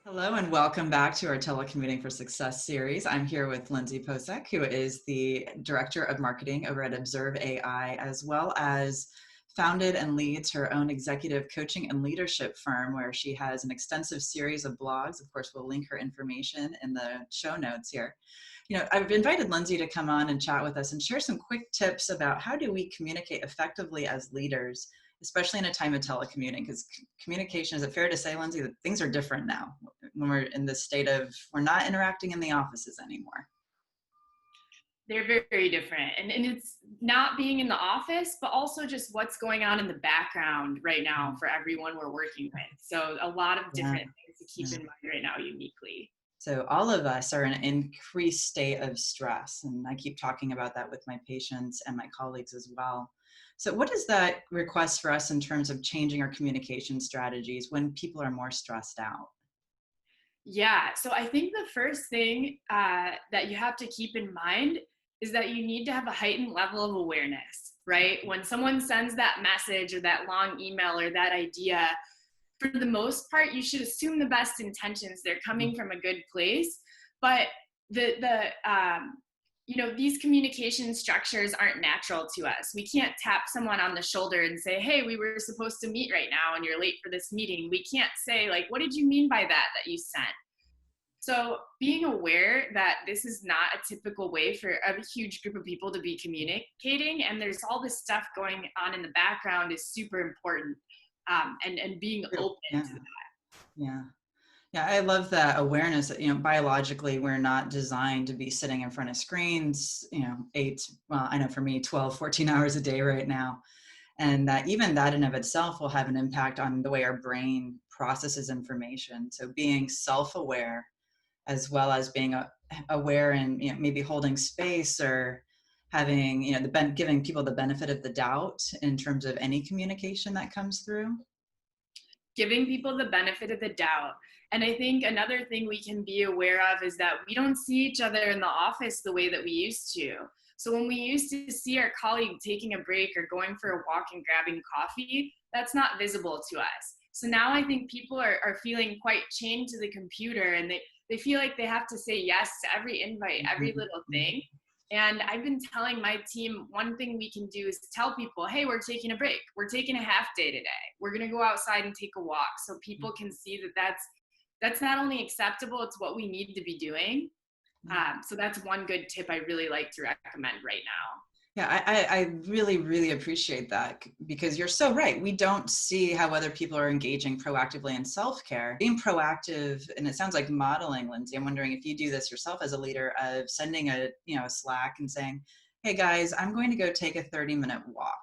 Hello and welcome back to our Telecommuting for Success series. I'm here with Lindsey Plocek, who is the Director of Marketing over at Observe.AI, as well as founded and leads her own executive coaching and leadership firm where she has an extensive series of blogs. Of course, we'll link her information in the show notes here. I've invited Lindsey to come on and chat with us and share some quick tips about how do we communicate effectively as leaders, especially in a time of telecommuting, because communication, is it fair to say, Lindsey, that things are different now when we're in this state of, we're not interacting in the offices anymore? They're very, very different. And it's not being in the office, but also just what's going on in the background right now for everyone we're working with. So a lot of Yeah, different things to keep in mind right now uniquely. so all of us are in an increased state of stress, and I keep talking about that with my patients and my colleagues as well. So what does that request for us in terms of changing our communication strategies when people are more stressed out? Yeah, so I think the first thing that you have to keep in mind is that you need to have a heightened level of awareness, right? When someone sends that message or that long email or that idea, for the most part, you should assume the best intentions. They're coming from a good place, but these communication structures aren't natural to us. We can't tap someone on the shoulder and say, "Hey, we were supposed to meet right now, and you're late for this meeting." We can't say, like, "What did you mean by that you sent?" So being aware that this is not a typical way for a huge group of people to be communicating, and there's all this stuff going on in the background is super important, and being open Yeah, to that. yeah. Yeah, I love that awareness that, biologically, we're not designed to be sitting in front of screens, well, I know for me, 12, 14 hours a day right now. And that even that in of itself will have an impact on the way our brain processes information. So being self-aware, as well as being aware and maybe holding space or having, giving people the benefit of the doubt in terms of any communication that comes through. Giving people the benefit of the doubt. And I think another thing we can be aware of is that we don't see each other in the office the way that we used to. So when we used to see our colleague taking a break or going for a walk and grabbing coffee, that's not visible to us. So now I think people are feeling quite chained to the computer, and they feel like they have to say yes to every invite, every little thing. And I've been telling my team, one thing we can do is tell people, "Hey, we're taking a break. We're taking a half day today. We're going to go outside and take a walk," so people can see that that's not only acceptable, it's what we need to be doing. So that's one good tip I really like to recommend right now. Yeah, I really, really appreciate that, because you're so right. We don't see how other people are engaging proactively in self-care. Being proactive, and it sounds like modeling, Lindsey, I'm wondering if you do this yourself as a leader, of sending a Slack and saying, "Hey guys, I'm going to go take a 30-minute walk.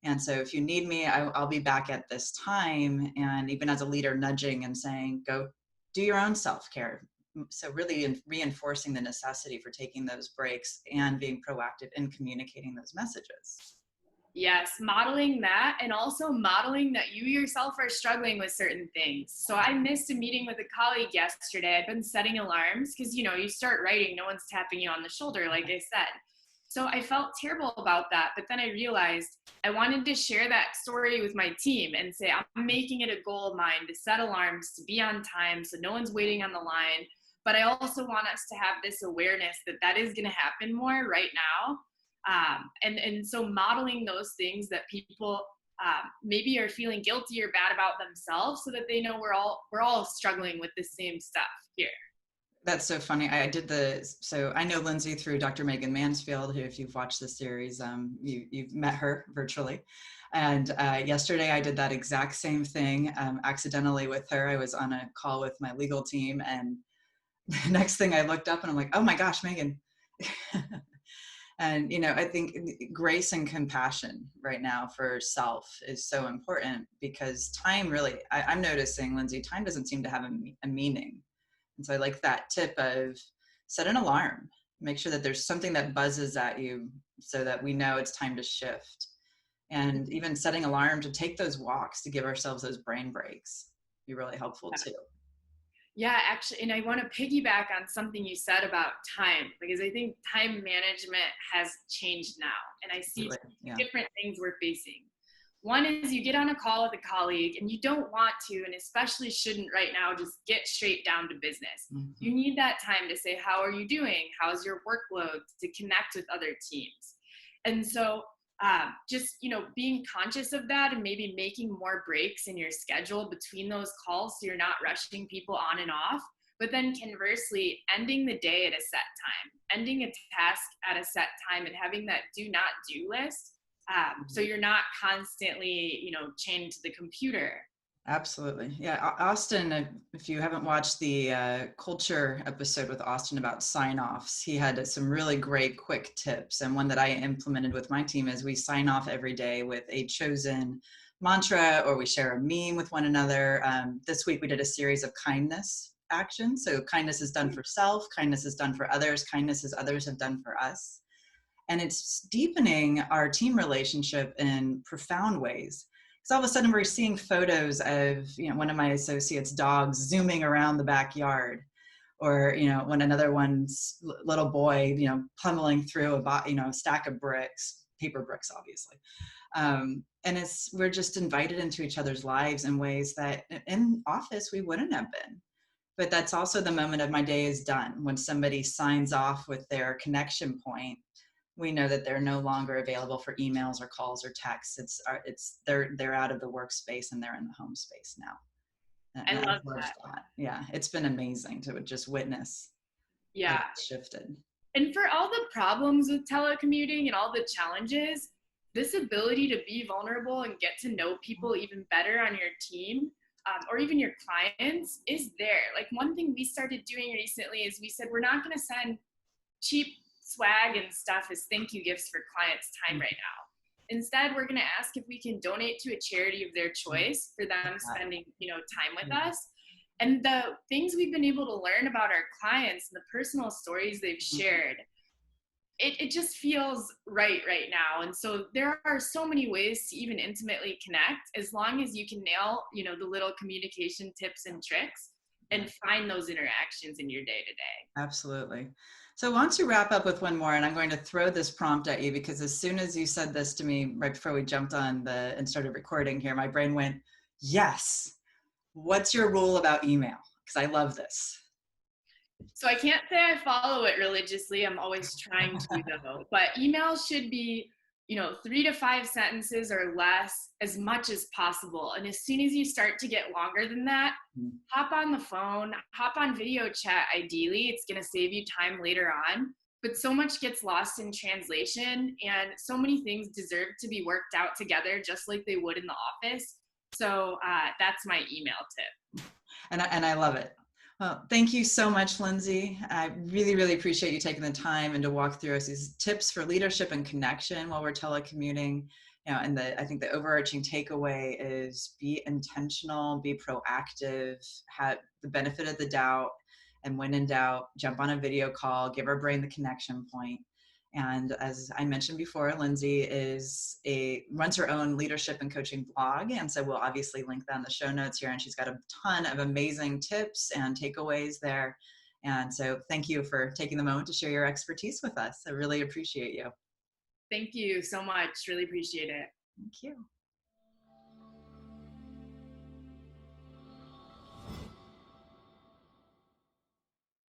And so if you need me, I'll be back at this time." And even as a leader, nudging and saying, "Go do your own self-care." So really reinforcing the necessity for taking those breaks and being proactive in communicating those messages. Yes, modeling that, and also modeling that you yourself are struggling with certain things. So I missed a meeting with a colleague yesterday. I've been setting alarms because, you start writing, no one's tapping you on the shoulder, like I said. So I felt terrible about that. But then I realized I wanted to share that story with my team and say, I'm making it a goal of mine to set alarms, to be on time so no one's waiting on the line. But I also want us to have this awareness that that is going to happen more right now. And so modeling those things that people maybe are feeling guilty or bad about themselves, so that they know we're all struggling with the same stuff here. That's so funny. So I know Lindsey through Dr. Megan Mansfield, who, if you've watched the series, you've met her virtually. And yesterday I did that exact same thing accidentally with her. I was on a call with my legal team, and the next thing I looked up and I'm like, "Oh my gosh, Megan." And, I think grace and compassion right now for self is so important, because time really, I'm noticing, Lindsey, time doesn't seem to have a meaning. And so I like that tip of set an alarm, make sure that there's something that buzzes at you so that we know it's time to shift. And even setting alarm to take those walks to give ourselves those brain breaks be really helpful too. Yeah, actually, and I want to piggyback on something you said about time, because I think time management has changed now, and I see Really, yeah. different things we're facing. One is you get on a call with a colleague and you don't want to, and especially shouldn't right now, just get straight down to business. Mhm. You need that time to say, how are you doing? How's your workload? To connect with other teams. And so just, being conscious of that and maybe making more breaks in your schedule between those calls so you're not rushing people on and off. But then conversely, ending the day at a set time, ending a task at a set time, and having that do not do list, so you're not constantly, chained to the computer. Absolutely. Yeah. Austin, if you haven't watched the culture episode with Austin about sign offs, he had some really great quick tips. And one that I implemented with my team is we sign off every day with a chosen mantra, or we share a meme with one another. This week we did a series of kindness actions. So kindness is done for self, kindness is done for others, kindness is others have done for us. And it's deepening our team relationship in profound ways. Because all of a sudden we're seeing photos of, one of my associates' dogs zooming around the backyard, or when another one's little boy, pummeling through a stack of bricks, paper bricks, obviously. And we're just invited into each other's lives in ways that in office we wouldn't have been. But that's also the moment of my day is done when somebody signs off with their connection point. We know that they're no longer available for emails or calls or texts. They're out of the workspace and they're in the home space now. I And I've love loved that. that. Yeah, it's been amazing to just witness how Yeah. it's shifted. And for all the problems with telecommuting and all the challenges, this ability to be vulnerable and get to know people even better on your team, or even your clients, is there. Like, one thing we started doing recently is we said we're not going to send cheap swag and stuff as thank you gifts for clients' time right now. Instead, we're going to ask if we can donate to a charity of their choice for them spending, time with us. And the things we've been able to learn about our clients and the personal stories they've shared, it just feels right now. And so there are so many ways to even intimately connect, as long as you can nail, the little communication tips and tricks and find those interactions in your day to day. Absolutely. So I want to wrap up with one more, and I'm going to throw this prompt at you because as soon as you said this to me right before we jumped on and started recording here, my brain went, yes. What's your rule about email? Because I love this. So I can't say I follow it religiously. I'm always trying to, though. But emails should be, 3 to 5 sentences or less, as much as possible. And as soon as you start to get longer than that, hop on the phone, hop on video chat. Ideally, it's going to save you time later on. But so much gets lost in translation, and so many things deserve to be worked out together, just like they would in the office. So that's my email tip. And I love it. Well, thank you so much, Lindsey. I really, really appreciate you taking the time and to walk through us these tips for leadership and connection while we're telecommuting. And I think the overarching takeaway is be intentional, be proactive, have the benefit of the doubt, and when in doubt, jump on a video call, give our brain the connection point. And as I mentioned before, Lindsey runs her own leadership and coaching blog. And so we'll obviously link that in the show notes here. And she's got a ton of amazing tips and takeaways there. And so thank you for taking the moment to share your expertise with us. I really appreciate you. Thank you so much. Really appreciate it. Thank you.